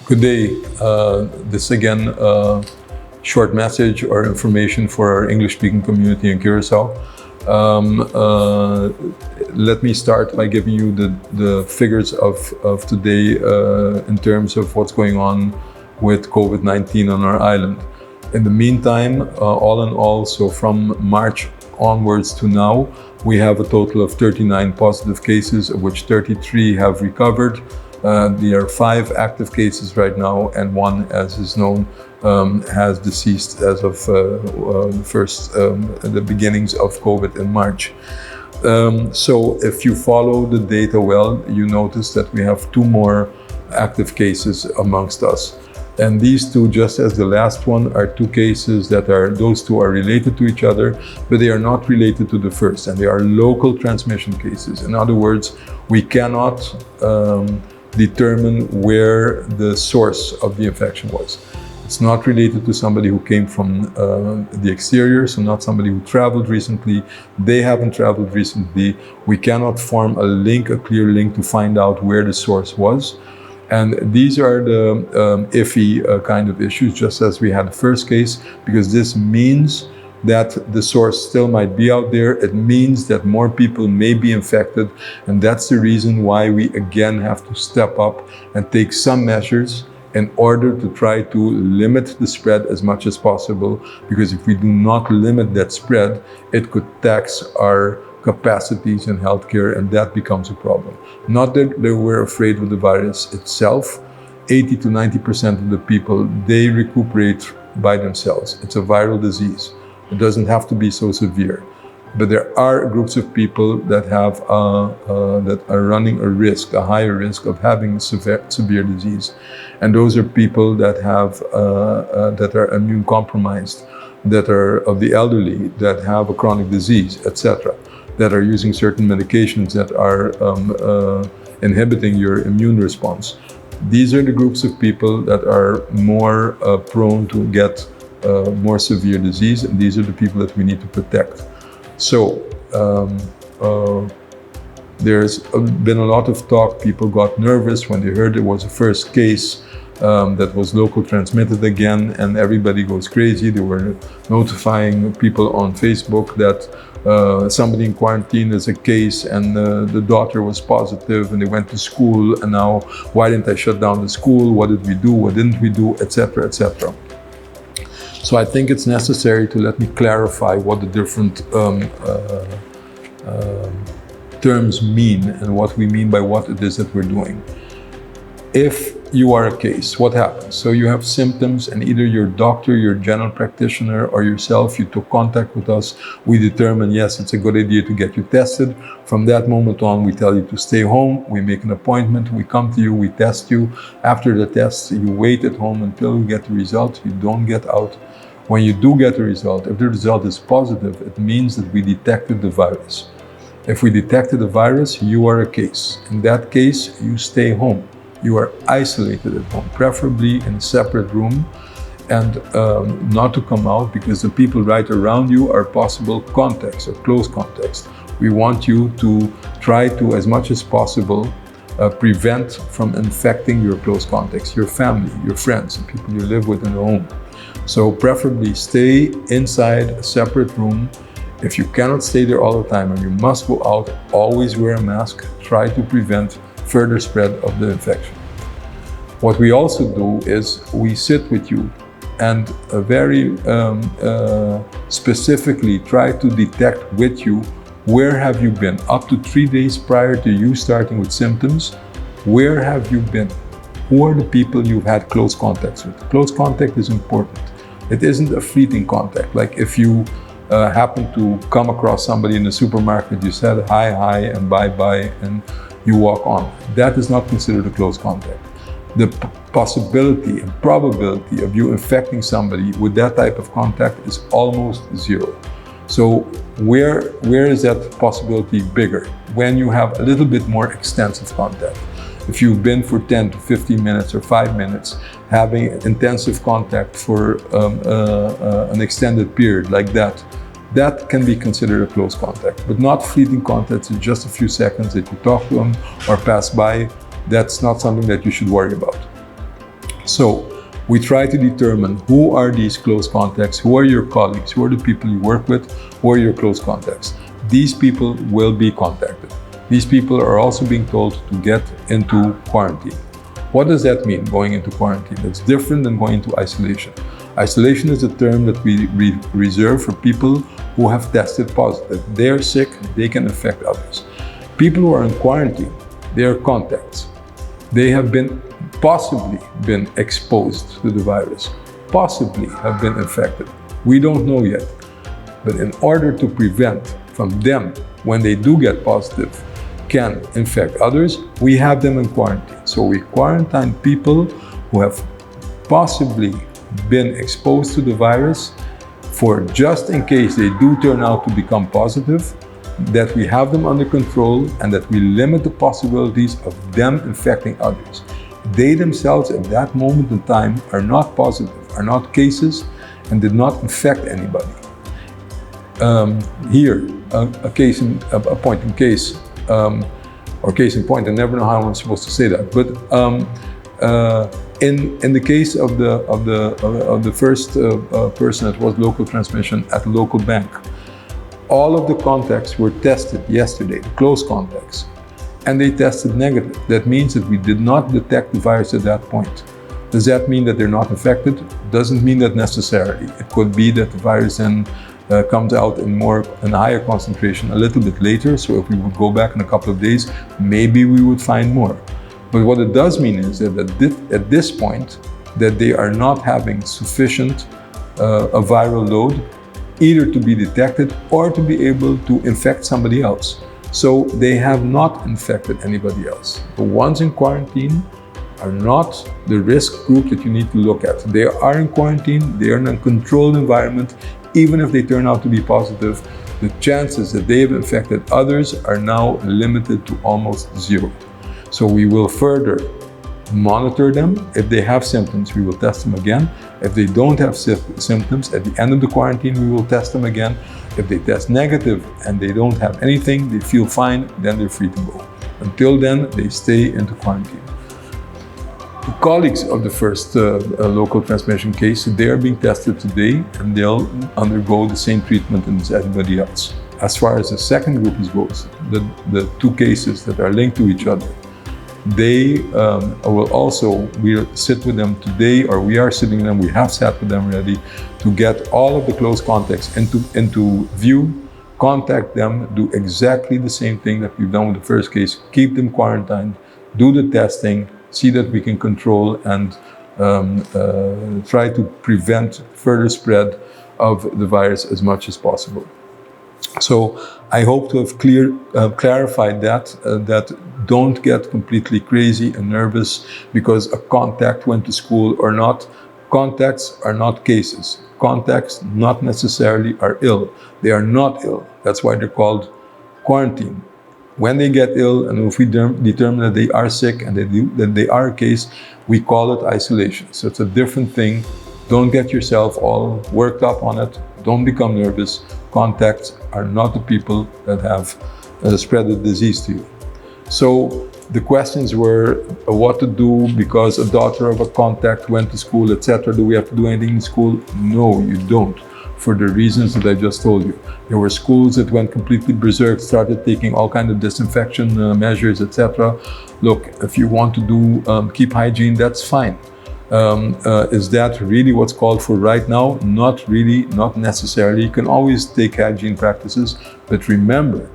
Good day. This again, short message or information for our English-speaking community in Curaçao. Let me start by giving you the figures of today in terms of what's going on with COVID-19 on our island. In the meantime, all in all, so from March onwards to now, we have a total of 39 positive cases, of which 33 have recovered. There are 5 active cases right now, and 1, as is known, has deceased as of the beginnings of COVID in March. So if you follow the data well, you notice that we have 2 more active cases amongst us. And these 2, just as the last one, are 2 cases those 2 are related to each other, but they are not related to the first, and they are local transmission cases. In other words, we cannot determine where the source of the infection was. It's not related to somebody who came from the exterior, so not somebody who traveled recently. They haven't traveled recently. We cannot form a clear link to find out where the source was. And these are the iffy kind of issues, just as we had the first case, because this means that the source still might be out there. It means that more people may be infected, and that's the reason why we again have to step up and take some measures in order to try to limit the spread as much as possible, because if we do not limit that spread, it could tax our capacities in healthcare, and that becomes a problem. Not that we're afraid of the virus itself. 80 to 90% of the people, they recuperate by themselves. It's a viral disease. It doesn't have to be so severe. But there are groups of people that that are running a higher risk of having severe disease. And those are people that are immune compromised, that are of the elderly, that have a chronic disease, etc., that are using certain medications that are inhibiting your immune response. These are the groups of people that are more prone to get more severe disease, and these are the people that we need to protect. So there's been a lot of talk. People got nervous when they heard there was a first case that was local transmitted again, and everybody goes crazy. They were notifying people on Facebook that somebody in quarantine is a case, and the daughter was positive, and they went to school, and now why didn't I shut down the school? What did we do? What didn't we do? Etc., etc. So I think it's necessary to let me clarify what the different terms mean and what we mean by what it is that we're doing. If you are a case, what happens? So you have symptoms, and either your doctor, your general practitioner, or yourself, you took contact with us. We determine, yes, it's a good idea to get you tested. From that moment on, we tell you to stay home. We make an appointment. We come to you. We test you. After the test, you wait at home until you get the result. You don't get out. When you do get the result, if the result is positive, it means that we detected the virus. If we detected the virus, you are a case. In that case, you stay home. You are isolated at home, preferably in a separate room, and not to come out, because the people right around you are possible contacts or close contacts. We want you to try to, as much as possible, prevent from infecting your close contacts, your family, your friends, and people you live with in the home. So preferably stay inside a separate room. If you cannot stay there all the time and you must go out, always wear a mask. Try to prevent further spread of the infection. What we also do is we sit with you and very specifically try to detect with you, where have you been? Up to 3 days prior to you starting with symptoms, where have you been? Who are the people you've had close contacts with? Close contact is important. It isn't a fleeting contact. Like if you happen to come across somebody in the supermarket, you said hi, and bye, and you walk on. That is not considered a close contact. The possibility and probability of you infecting somebody with that type of contact is almost 0. So where is that possibility bigger? When you have a little bit more extensive contact. If you've been for 10 to 15 minutes or 5 minutes, having intensive contact for an extended period like that, that can be considered a close contact, but not fleeting contacts in just a few seconds that you talk to them or pass by. That's not something that you should worry about. So we try to determine who are these close contacts, who are your colleagues, who are the people you work with, who are your close contacts. These people will be contacted. These people are also being told to get into quarantine. What does that mean, going into quarantine? It's different than going into isolation. Isolation is a term that we reserve for people who have tested positive. They are sick, they can infect others. People who are in quarantine, they are contacts. They have possibly been exposed to the virus, possibly have been infected. We don't know yet. But in order to prevent from them, when they do get positive, can infect others, we have them in quarantine. So we quarantine people who have possibly been exposed to the virus for just in case they do turn out to become positive, that we have them under control and that we limit the possibilities of them infecting others. They themselves at that moment in time are not positive, are not cases, and did not infect anybody. Here, a point in case, or case in point, I never know how I'm supposed to say that, but in the case of the first person that was local transmission at a local bank, all of the contacts were tested yesterday, the close contacts, and they tested negative. That means that we did not detect the virus at that point. Does that mean that they're not infected? Doesn't mean that necessarily. It could be that the virus then comes out in a higher concentration a little bit later. So if we would go back in a couple of days, maybe we would find more. But what it does mean is that at this point, that they are not having sufficient a viral load either to be detected or to be able to infect somebody else. So they have not infected anybody else. The ones in quarantine are not the risk group that you need to look at. They are in quarantine, they are in a controlled environment. Even if they turn out to be positive, the chances that they have infected others are now limited to almost zero. So we will further monitor them. If they have symptoms, we will test them again. If they don't have symptoms, at the end of the quarantine, we will test them again. If they test negative and they don't have anything, they feel fine, then they're free to go. Until then, they stay into quarantine. The colleagues of the first local transmission case, they are being tested today and they'll undergo the same treatment as anybody else. As far as the second group goes, the two cases that are linked to each other, they will also, we'll sit with them today, or we are sitting with them, we have sat with them already, to get all of the close contacts into view, contact them, do exactly the same thing that we've done with the first case, keep them quarantined, do the testing, see that we can control and try to prevent further spread of the virus as much as possible. So I hope to have clarified that don't get completely crazy and nervous because a contact went to school or not. Contacts are not cases. Contacts not necessarily are ill. They are not ill. That's why they're called quarantine. When they get ill and if we determine that they are sick and that they are a case, we call it isolation. So it's a different thing. Don't get yourself all worked up on it. Don't become nervous. Contacts are not the people that have spread the disease to you. So the questions were what to do because a daughter of a contact went to school, etc. Do we have to do anything in school? No, you don't. For the reasons that I just told you. There were schools that went completely berserk, started taking all kinds of disinfection measures, etc. Look, if you want to do keep hygiene, that's fine. Is that really what's called for right now? Not really, not necessarily. You can always take hygiene practices, but remember,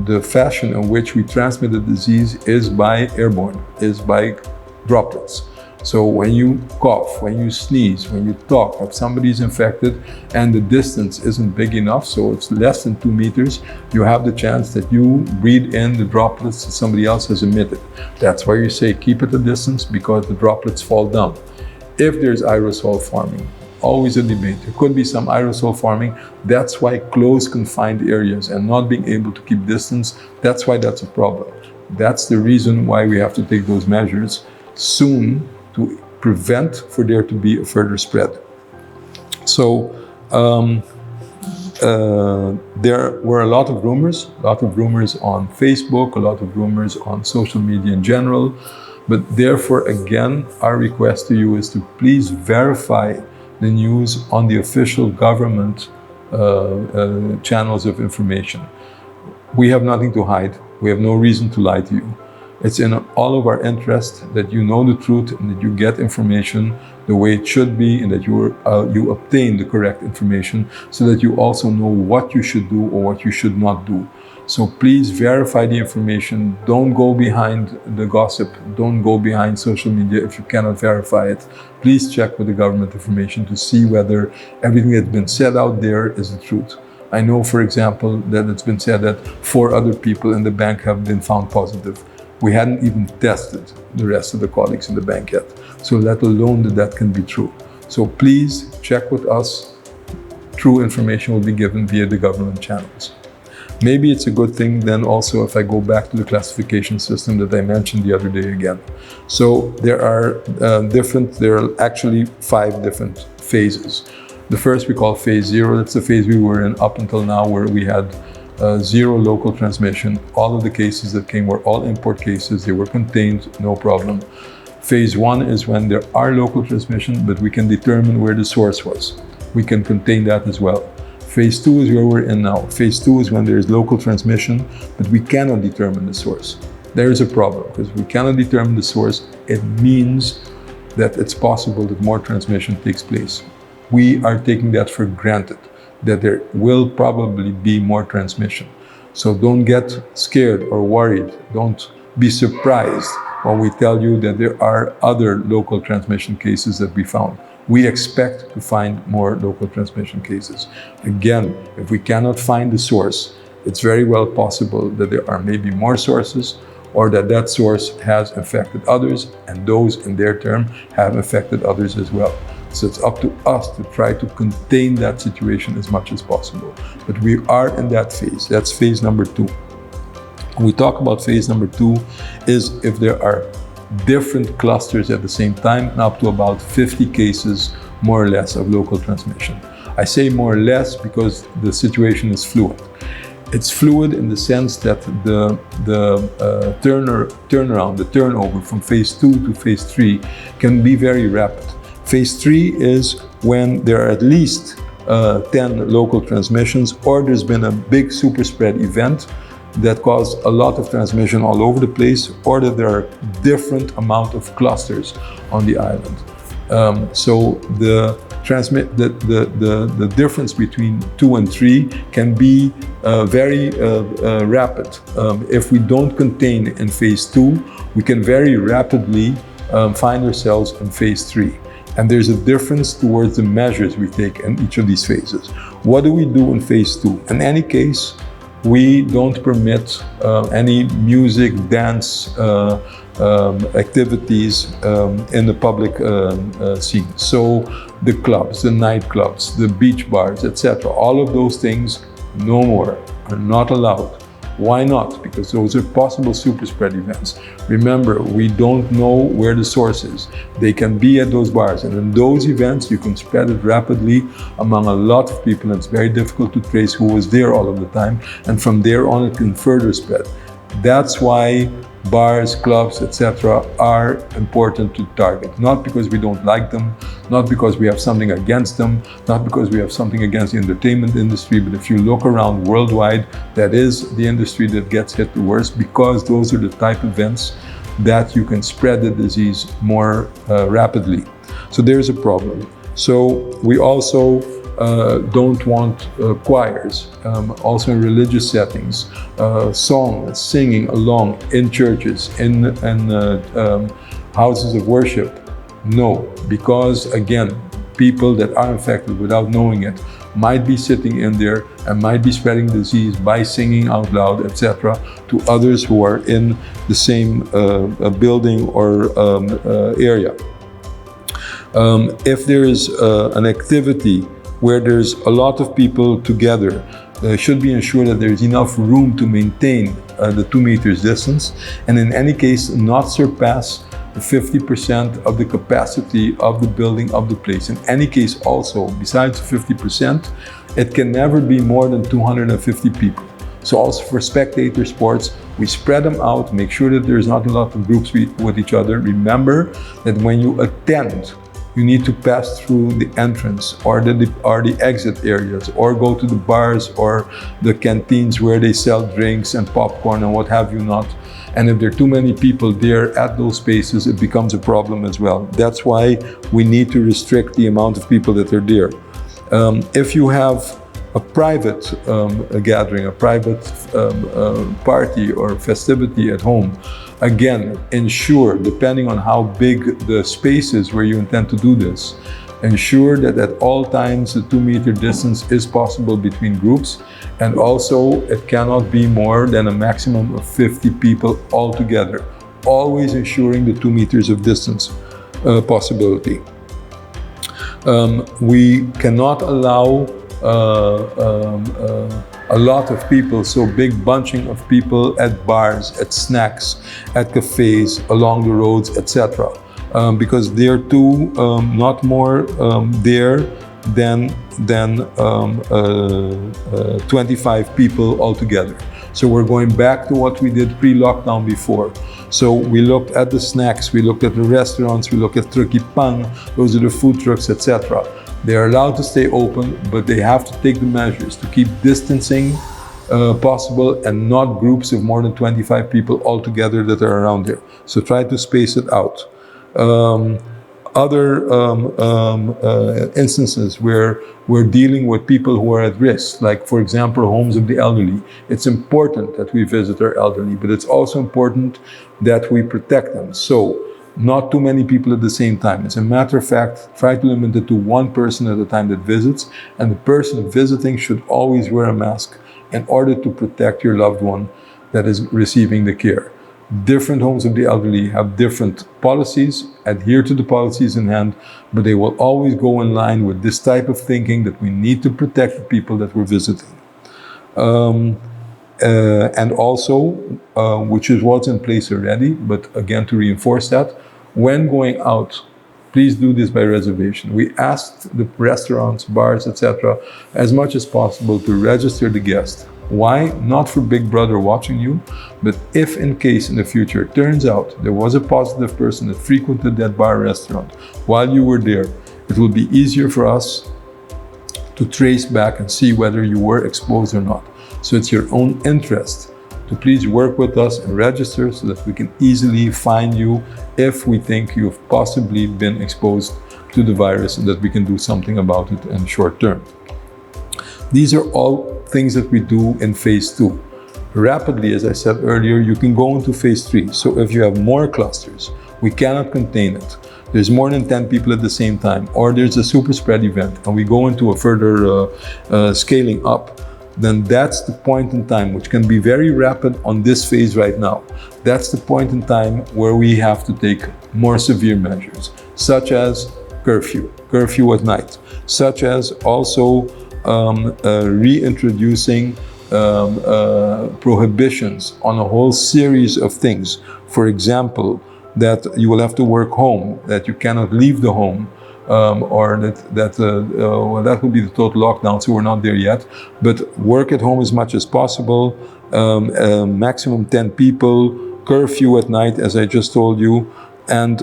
the fashion in which we transmit the disease is by airborne, is by droplets. So when you cough, when you sneeze, when you talk, if somebody is infected and the distance isn't big enough, so it's less than 2 meters, you have the chance that you breathe in the droplets that somebody else has emitted. That's why you say keep at a distance, because the droplets fall down. If there's aerosol forming, always a debate. There could be some aerosol forming. That's why close confined areas and not being able to keep distance, that's why that's a problem. That's the reason why we have to take those measures soon to prevent for there to be a further spread. So there were a lot of rumors on Facebook, a lot of rumors on social media in general. But therefore, again, our request to you is to please verify the news on the official government channels of information. We have nothing to hide. We have no reason to lie to you. It's in all of our interest that you know the truth and that you get information the way it should be, and that you obtain the correct information, so that you also know what you should do or what you should not do. So please verify the information. Don't go behind the gossip. Don't go behind social media if you cannot verify it. Please check with the government information to see whether everything that's been said out there is the truth. I know, for example, that it's been said that 4 other people in the bank have been found positive. We hadn't even tested the rest of the colleagues in the bank yet. So let alone that can be true. So please check with us. True information will be given via the government channels. Maybe it's a good thing then also if I go back to the classification system that I mentioned the other day again. So there are actually 5 different phases. The first we call phase 0. That's the phase we were in up until now, where we had 0 local transmission. All of the cases that came were all import cases. They were contained, no problem. Phase 1 is when there are local transmission, but we can determine where the source was. We can contain that as well. Phase 2 is where we're in now. Phase 2 is when there is local transmission, but we cannot determine the source. There is a problem, because if we cannot determine the source, it means that it's possible that more transmission takes place. We are taking that for granted, that there will probably be more transmission. So don't get scared or worried. Don't be surprised when we tell you that there are other local transmission cases that we found. We expect to find more local transmission cases. Again, if we cannot find the source, it's very well possible that there are maybe more sources, or that source has infected others, and those in their turn have infected others as well. So it's up to us to try to contain that situation as much as possible. But we are in that phase. That's phase number 2. When we talk about phase number 2 is if there are different clusters at the same time, and up to about 50 cases, more or less, of local transmission. I say more or less because the situation is fluid. It's fluid in the sense that the turnover from phase 2 to phase 3 can be very rapid. Phase 3 is when there are at least 10 local transmissions, or there's been a big super spread event that caused a lot of transmission all over the place, or that there are different amount of clusters on the island. So the difference between 2 and 3 can be very rapid. If we don't contain in phase 2, we can very rapidly find ourselves in phase 3. And there's a difference towards the measures we take in each of these phases. What do we do in phase 2? In any case, we don't permit any music, dance activities in the public scene. So the clubs, the nightclubs, the beach bars, etc. All of those things, no more, are not allowed. Why not? Because those are possible super spread events. Remember, we don't know where the source is. They can be at those bars, and in those events you can spread it rapidly among a lot of people, and it's very difficult to trace who was there all of the time, and from there on it can further spread. That's why bars, clubs, etc. are important to target. Not because we don't like them, not because we have something against them, not because we have something against the entertainment industry, but if you look around worldwide, that is the industry that gets hit the worst, because those are the type of events that you can spread the disease more rapidly. So there's a problem. So we also don't want choirs, also in religious settings, singing along in churches, in houses of worship. No, because again, people that are infected without knowing it might be sitting in there and might be spreading disease by singing out loud, etc., to others who are in the same building or area. If there is an activity where there's a lot of people together, should be ensured that there is enough room to maintain the 2 meters distance, and in any case not surpass the 50% of the capacity of the building, of the place. In any case also, besides 50%, it can never be more than 250 people. So also for spectator sports, we spread them out, make sure that there's not a lot of groups with each other. Remember that when you attend, you need to pass through the entrance or the exit areas, or go to the bars or the canteens where they sell drinks and popcorn and what have you not. And if there are too many people there at those spaces, it becomes a problem as well. That's why we need to restrict the amount of people that are there. If you have a private gathering, a private party or festivity at home, again, ensure, depending on how big the space is where you intend to do this, ensure that at all times the 2-meter distance is possible between groups, and also it cannot be more than a maximum of 50 people altogether, always ensuring the 2 meters of distance possibility. We cannot allow a lot of people, so big bunching of people at bars, at snacks, at cafes, along the roads, etc. Because they are too not more there than 25 people altogether. So we're going back to what we did pre-lockdown before. So we looked at the snacks, we looked at the restaurants, we looked at Truckipang, those are the food trucks, etc. They are allowed to stay open, but they have to take the measures to keep distancing possible, and not groups of more than 25 people altogether that are around there. So try to space it out. Other instances where we're dealing with people who are at risk, like for example, homes of the elderly. It's important that we visit our elderly, but it's also important that we protect them. So not too many people at the same time. As a matter of fact, try to limit it to one person at a time that visits, and the person visiting should always wear a mask in order to protect your loved one that is receiving the care. Different homes of the elderly have different policies, adhere to the policies in hand, but they will always go in line with this type of thinking that we need to protect the people that we're visiting. And also, which is what's in place already, but again, to reinforce that, when going out, please do this by reservation. We asked the restaurants, bars, etc., as much as possible to register the guest. Why? Not for Big Brother watching you, but if in case in the future it turns out there was a positive person that frequented that bar or restaurant while you were there, it will be easier for us to trace back and see whether you were exposed or not. So it's your own interest to please work with us and register so that we can easily find you if we think you've possibly been exposed to the virus, and that we can do something about it in short term. These are all things that we do in phase 2. Rapidly, as I said earlier, you can go into phase 3. So if you have more clusters, we cannot contain it. There's more than 10 people at the same time, or there's a super spread event, and we go into a further scaling up, then that's the point in time, which can be very rapid on this phase right now. That's the point in time where we have to take more severe measures, such as curfew at night, such as also reintroducing prohibitions on a whole series of things. For example, that you will have to work home, that you cannot leave the home, or well, that would be the total lockdown, so we're not there yet. But work at home as much as possible, maximum 10 people, curfew at night, as I just told you, and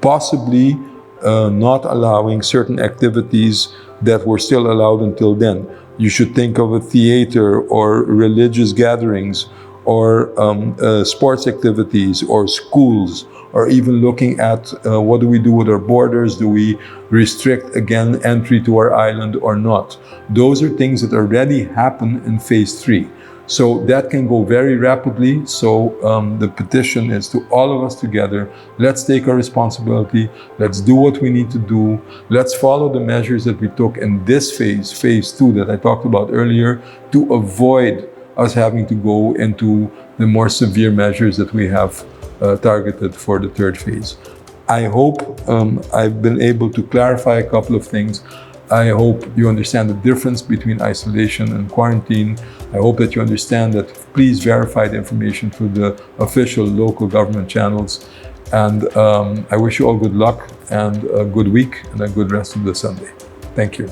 possibly not allowing certain activities that were still allowed until then. You should think of a theater or religious gatherings, or sports activities, or schools, or even looking at what do we do with our borders? Do we restrict again entry to our island or not? Those are things that already happen in phase 3. So that can go very rapidly. So the petition is to all of us together. Let's take our responsibility. Let's do what we need to do. Let's follow the measures that we took in this phase, phase 2, that I talked about earlier, to avoid us having to go into the more severe measures that we have targeted for the third phase. I hope I've been able to clarify a couple of things. I hope you understand the difference between isolation and quarantine. I hope that you understand that please verify the information through the official local government channels. And I wish you all good luck and a good week and a good rest of the Sunday. Thank you.